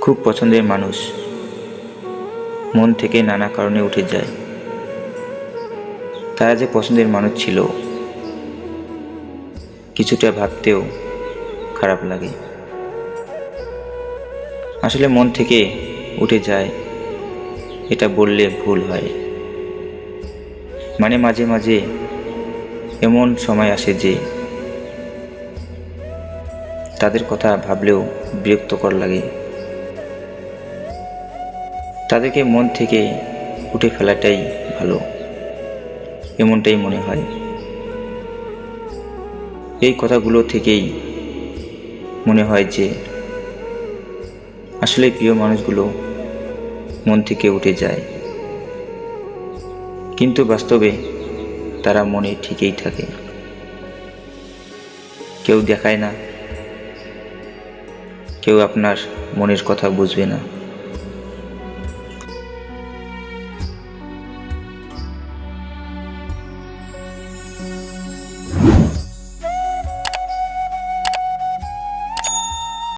খুব পছন্দের মানুষ মন থেকে নানা কারণে উঠে যায়। তারা যে পছন্দের মানুষ ছিল কিছুটা ভাবতেও খারাপ লাগে। আসলে মন থেকে উঠে যায় এটা বললে ভুল হয়। মানে মাঝে মাঝে এমন সময় আসে যে তাদের কথা ভাবলেও বিরক্তকর লাগে। তাদেরকে মন থেকে উঠে ফেলাটাই ভালো, এমনটাই মনে হয়। এই কথাগুলো থেকেই মনে হয় যে আসলে প্রিয় মানুষগুলো মন থেকে উঠে যায়, কিন্তু বাস্তবে তারা মনে ঠিকই থাকে। কেউ দেখায় না, কেউ আপনার মনের কথা বুঝবে না।